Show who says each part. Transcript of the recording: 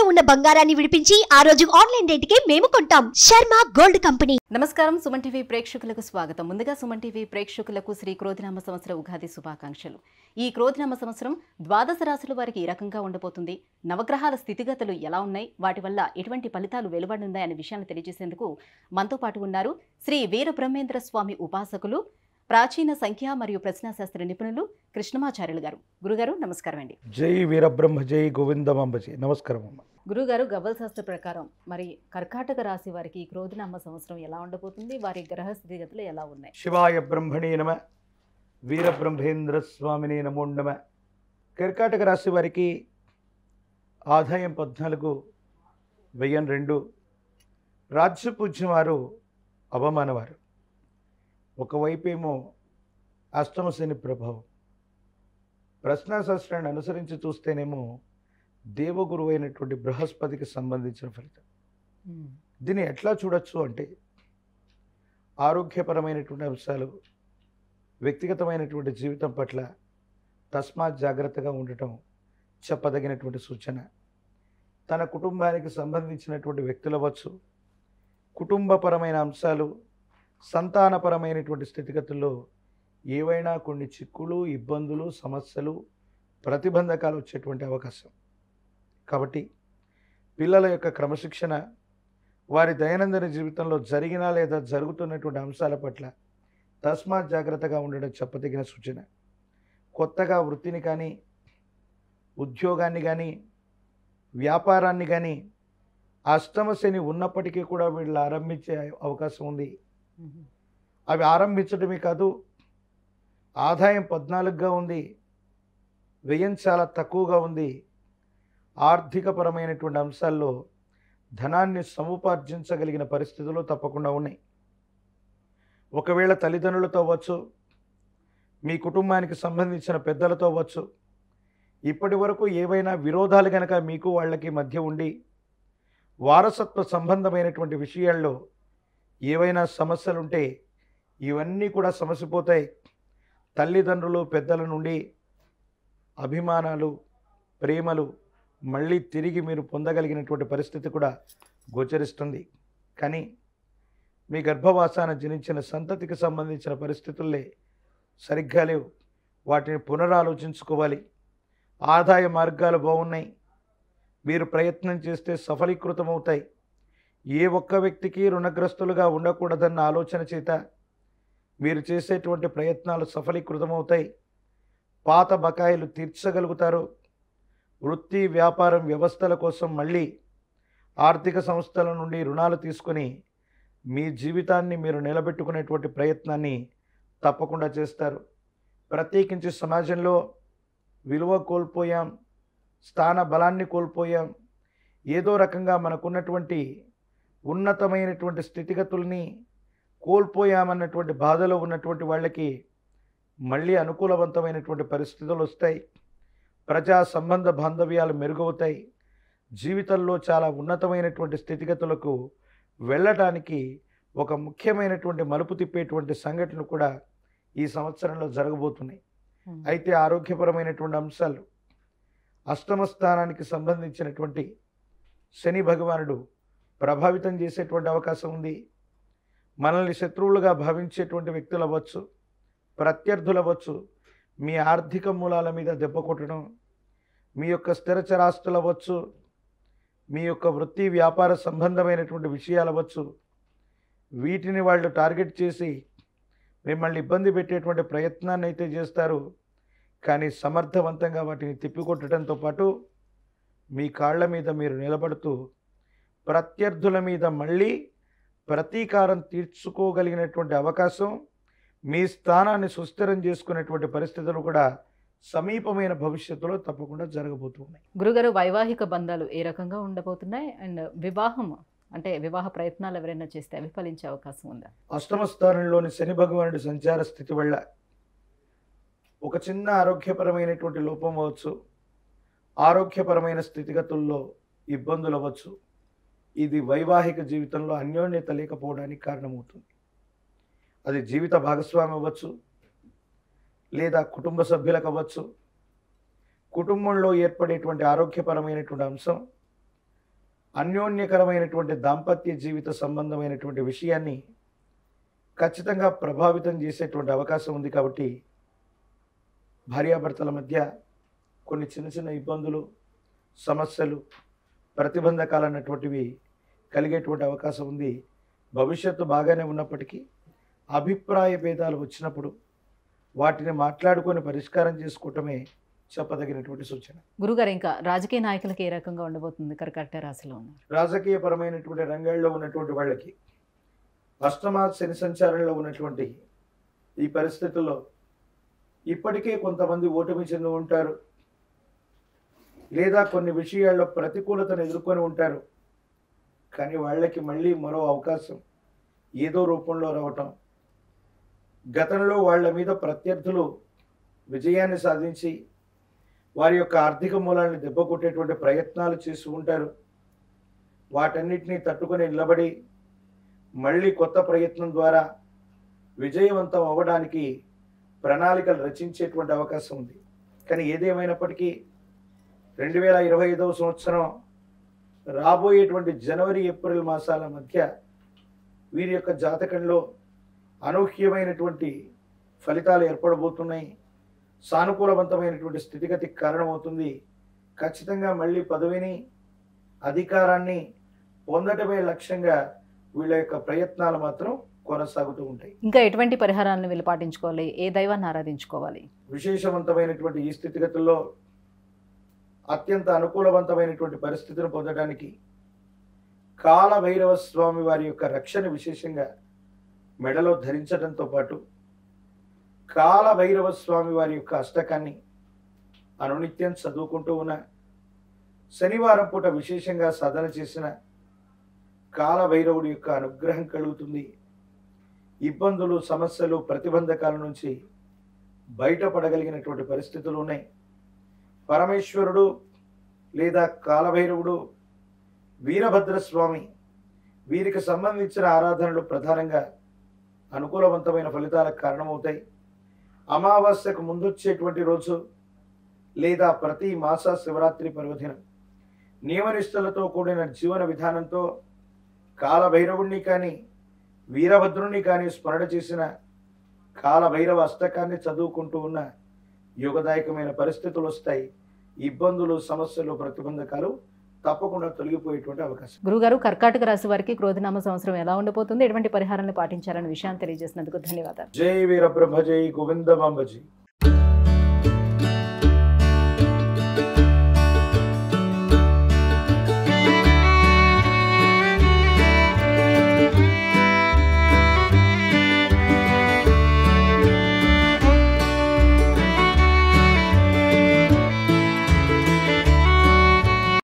Speaker 1: తాకట్టులో ఉన్న బంగారాన్ని విడిపించి ఆ రోజు ఆన్లైన్ రేటుకే మేము కొంటాం. Sharma gold company.
Speaker 2: నమస్కారం. సుమన్ టీవీ ప్రేక్షకులకు స్వాగతం. ముందుగా సుమన్ టీవీ ప్రేక్షకులకు శ్రీ క్రోధినామ సంవత్సర ఉగాది శుభాకాంక్షలు. ఈ క్రోధినామ సంవత్సరం ద్వాదశ రాశుల వారికి ఈ రకంగా ఉండబోతుంది, నవగ్రహాల స్థితిగతులు ఎలా ఉన్నాయి, వాటి వల్ల ఎటువంటి ఫలితాలు వెలువడున్నాయి అనే విషయాన్ని తెలియజేసేందుకు మనతో పాటు ఉన్నారు శ్రీ వీర బ్రహ్మేంద్ర స్వామి ఉపాసకులు, ప్రాచీన సంఖ్య మరియు ప్రశ్నాశాస్త్ర నిపుణులు కృష్ణమాచార్యులు గారు. గురుగారు నమస్కారం అండి.
Speaker 3: జై వీరబ్రహ్మ జై గోవిందమాంబజీ. నమస్కారం అమ్మ.
Speaker 2: గురుగారు, గవ్వల శాస్త్ర ప్రకారం మరి కర్కాటక రాశి వారికి ఈ క్రోధినామ సంవత్సరం ఎలా ఉండబోతుంది, వారి గ్రహ స్థితిగతులు ఎలా ఉన్నాయి?
Speaker 3: శివాయ బ్రహ్మణే నమ, వీరబ్రహ్మేంద్ర స్వామిని నమో నమ. కర్కాటక రాశి వారికి ఆదాయం 14, వ్యయం 2, రాజ్యపూజ్యం వారు, అవమానవారు. ఒకవైపేమో అష్టమ శని ప్రభావం. ప్రశ్నాశాస్త్రాన్ని అనుసరించి చూస్తేనేమో దేవగురువు అయినటువంటి బృహస్పతికి సంబంధించిన ఫలితం. దీన్ని ఎట్లా చూడొచ్చు అంటే ఆరోగ్యపరమైనటువంటి అంశాలు, వ్యక్తిగతమైనటువంటి జీవితం పట్ల తస్మాత్ జాగ్రత్తగా ఉండటం చెప్పదగినటువంటి సూచన. తన కుటుంబానికి సంబంధించినటువంటి వ్యక్తులవచ్చు, కుటుంబపరమైన అంశాలు, సంతానపరమైనటువంటి స్థితిగతుల్లో ఏవైనా కొన్ని చిక్కులు, ఇబ్బందులు, సమస్యలు, ప్రతిబంధకాలు వచ్చేటువంటి అవకాశం. కాబట్టి పిల్లల యొక్క క్రమశిక్షణ, వారి దైనందిన జీవితంలో జరిగిన లేదా జరుగుతున్నటువంటి అంశాల పట్ల తస్మాత్ జాగ్రత్తగా ఉండడం చెప్పదగిన సూచన. కొత్తగా వృత్తిని కానీ, ఉద్యోగాన్ని కానీ, వ్యాపారాన్ని కానీ అష్టమ శని ఉన్నప్పటికీ కూడా వీళ్ళు ఆరంభించే అవకాశం ఉంది. అవి ఆరంభించడమే కాదు, ఆదాయం 14గా ఉంది, వ్యయం చాలా తక్కువగా ఉంది. ఆర్థికపరమైనటువంటి అంశాల్లో ధనాన్ని సముపార్జించగలిగిన పరిస్థితులు తప్పకుండా ఉన్నాయి. ఒకవేళ తల్లిదండ్రులతో అవ్వచ్చు, మీ కుటుంబానికి సంబంధించిన పెద్దలతో అవ్వచ్చు, ఇప్పటి వరకు ఏవైనా విరోధాలు కనుక మీకు వాళ్ళకి మధ్య ఉండి వారసత్వ సంబంధమైనటువంటి విషయాల్లో ఏవైనా సమస్యలుంటే ఇవన్నీ కూడా సమసిపోతాయి. తల్లిదండ్రులు, పెద్దల నుండి అభిమానాలు, ప్రేమలు మళ్ళీ తిరిగి మీరు పొందగలిగినటువంటి పరిస్థితి కూడా గోచరిస్తుంది. కానీ మీ గర్భవాసాన జనించిన సంతతికి సంబంధించిన పరిస్థితుల్లే సరిగ్గా లేవు. వాటిని పునరాలోచించుకోవాలి. ఆదాయ మార్గాలు బాగున్నాయి, మీరు ప్రయత్నం చేస్తే సఫలీకృతమవుతాయి. ఏ ఒక్క వ్యక్తికి రుణగ్రస్తులుగా ఉండకూడదన్న ఆలోచన చేత మీరు చేసేటువంటి ప్రయత్నాలు సఫలీకృతమవుతాయి. పాత బకాయిలు తీర్చగలుగుతారు. వృత్తి, వ్యాపారం, వ్యవస్థల కోసం మళ్ళీ ఆర్థిక సంస్థల నుండి రుణాలు తీసుకొని మీ జీవితాన్ని మీరు నిలబెట్టుకునేటువంటి ప్రయత్నాన్ని తప్పకుండా చేస్తారు. ప్రత్యేకించి సమాజంలో విలువ కోల్పోయాం, స్థాన బలాన్ని కోల్పోయాం, ఏదో రకంగా మనకున్నటువంటి ఉన్నతమైనటువంటి స్థితిగతుల్ని కోల్పోయామన్నటువంటి బాధలో ఉన్నటువంటి వాళ్ళకి మళ్ళీ అనుకూలవంతమైనటువంటి పరిస్థితులు వస్తాయి. ప్రజా సంబంధ బాంధవ్యాలు మెరుగవుతాయి. జీవితంలో చాలా ఉన్నతమైనటువంటి స్థితిగతులకు వెళ్ళటానికి ఒక ముఖ్యమైనటువంటి మలుపు తిప్పేటువంటి సంఘటనలు కూడా ఈ సంవత్సరంలో జరగబోతున్నాయి. అయితే ఆరోగ్యపరమైనటువంటి అంశాలు, అష్టమ స్థానానికి సంబంధించినటువంటి శని భగవానుడు ప్రభావితం చేసేటువంటి అవకాశం ఉంది. మనల్ని శత్రువులుగా భావించేటువంటి వ్యక్తులు అవ్వచ్చు, ప్రత్యర్థులు అవ్వచ్చు, మీ ఆర్థిక మూలాల మీద దెబ్బ కొట్టడం, మీ యొక్క స్థిరచరాస్తులు అవ్వచ్చు, మీ యొక్క వృత్తి వ్యాపార సంబంధమైనటువంటి విషయాలు అవ్వచ్చు, వీటిని వాళ్ళు టార్గెట్ చేసి మిమ్మల్ని ఇబ్బంది పెట్టేటువంటి ప్రయత్నాన్ని అయితే చేస్తారు. కానీ సమర్థవంతంగా వాటిని తిప్పికొట్టడంతో పాటు మీ కాళ్ళ మీద మీరు నిలబడుతూ ప్రత్యర్థుల మీద మళ్ళీ ప్రతీకారం తీర్చుకోగలిగినటువంటి అవకాశం, మీ స్థానాన్ని సుస్థిరం చేసుకునేటువంటి పరిస్థితులు కూడా సమీపమైన భవిష్యత్తులో తప్పకుండా జరగబోతున్నాయి.
Speaker 2: గురుగారు, వైవాహిక బంధాలు ఏ రకంగా ఉండబోతున్నాయి? అండ్ వివాహం అంటే వివాహ ప్రయత్నాలు ఎవరైనా చేస్తే అవి ఫలించే అవకాశం ఉందా?
Speaker 3: అష్టమ స్థానంలోని శని భగవానుడి సంచార స్థితి వల్ల ఒక చిన్న ఆరోగ్యపరమైనటువంటి లోపం అవ్వచ్చు, ఆరోగ్యపరమైన స్థితిగతుల్లో ఇబ్బందులు అవ్వచ్చు. ఇది వైవాహిక జీవితంలో అన్యోన్యత లేకపోవడానికి కారణమవుతుంది. అది జీవిత భాగస్వామి అవ్వచ్చు, లేదా కుటుంబ సభ్యులకు అవ్వచ్చు. కుటుంబంలో ఏర్పడేటువంటి ఆరోగ్యపరమైనటువంటి అంశం అన్యోన్యకరమైనటువంటి దాంపత్య జీవిత సంబంధమైనటువంటి విషయాన్ని ఖచ్చితంగా ప్రభావితం చేసేటువంటి అవకాశం ఉంది. కాబట్టి భార్యాభర్తల మధ్య కొన్ని చిన్న చిన్న ఇబ్బందులు, సమస్యలు, ప్రతిబంధకాలు అన్నటువంటివి కలిగేటువంటి అవకాశం ఉంది. భవిష్యత్తు బాగానే ఉన్నప్పటికీ అభిప్రాయ భేదాలు వచ్చినప్పుడు వాటిని మాట్లాడుకొని పరిష్కారం చేసుకోవటమే చెప్పదగినటువంటి సూచన.
Speaker 2: గురుగారు, ఇంకా రాజకీయ నాయకులకి ఏ రకంగా ఉండబోతుంది కర్కాటక రాశిలో ఉన్నారు?
Speaker 3: రాజకీయపరమైనటువంటి రంగాల్లో ఉన్నటువంటి వాళ్ళకి అష్టమ శని సంచారంలో ఉన్నటువంటి ఈ పరిస్థితుల్లో ఇప్పటికే కొంతమంది ఓటమి చెంది ఉంటారు, లేదా కొన్ని విషయాల్లో ప్రతికూలతను ఎదుర్కొని ఉంటారు. కానీ వాళ్ళకి మళ్ళీ మరో అవకాశం ఏదో రూపంలో రావటం, గతంలో వాళ్ళ మీద ప్రత్యర్థులు విజయాన్ని సాధించి వారి యొక్క ఆర్థిక మూలాన్ని దెబ్బకొట్టేటువంటి ప్రయత్నాలు చేస్తూ ఉంటారు. వాటన్నిటినీ తట్టుకొని నిలబడి మళ్ళీ కొత్త ప్రయత్నం ద్వారా విజయవంతం అవ్వడానికి ప్రణాళికలు రచించేటువంటి అవకాశం ఉంది. కానీ ఏదేమైనప్పటికీ 2025వ సంవత్సరం రాబోయేటువంటి జనవరి, ఏప్రిల్ మాసాల మధ్య వీరి యొక్క జాతకంలో అనూహ్యమైనటువంటి ఫలితాలు ఏర్పడబోతున్నాయి. సానుకూలవంతమైనటువంటి స్థితిగతికి కారణమవుతుంది. ఖచ్చితంగా మళ్ళీ పదవిని, అధికారాన్ని పొందటమే లక్ష్యంగా వీళ్ళ యొక్క ప్రయత్నాలు మాత్రం కొనసాగుతూ ఉంటాయి.
Speaker 2: ఇంకా ఎటువంటి పరిహారాలను వీళ్ళు పాటించుకోవాలి? ఏ దైవాన్ని ఆరాధించుకోవాలి?
Speaker 3: విశేషవంతమైనటువంటి ఈ స్థితిగతుల్లో అత్యంత అనుకూలవంతమైనటువంటి పరిస్థితిని పొందడానికి కాలభైరవ స్వామి వారి యొక్క రక్షణ విశేషంగా మెడలో ధరించడంతో పాటు కాలభైరవ స్వామి వారి యొక్క అష్టకాన్ని అనునిత్యం చదువుకుంటూ ఉన్న, శనివారం పూట విశేషంగా సాధన చేసిన కాలభైరవుడి యొక్క అనుగ్రహం కలుగుతుంది. ఇబ్బందులు, సమస్యలు, ప్రతిబంధకాల నుంచి బయటపడగలిగినటువంటి పరిస్థితులు ఉన్నాయి. పరమేశ్వరుడు లేదా కాలభైరవుడు, వీరభద్రస్వామి వీరికి సంబంధించిన ఆరాధనలు ప్రధానంగా అనుకూలవంతమైన ఫలితాలకు కారణమవుతాయి. అమావాస్యకు ముందొచ్చేటువంటి రోజు లేదా ప్రతి మాస శివరాత్రి పర్వదినం నియమనిష్టలతో కూడిన జీవన విధానంతో కాలభైరవుణ్ణి కానీ వీరభద్రుణ్ణి కానీ స్మరణ చేసిన కాలభైరవ అష్టకాన్ని చదువుకుంటూ ఉన్న యోగదాయకమైన పరిస్థితులు వస్తాయి. ఇబ్బందులు, సమస్యలు, ప్రతిబంధకాలు తప్పకుండా తొలగిపోయేటువంటి అవకాశం.
Speaker 2: గురుగారు, కర్కాటక రాశి వారికి క్రోధినామ సంవత్సరం ఎలా ఉండబోతుంది, ఎటువంటి పరిహారాన్ని పాటించాలనే విషయాన్ని తెలియజేసినందుకు ధన్యవాదాలు.
Speaker 3: జై వీరబ్రహ్మ, జై గోవింద మాంబజీ.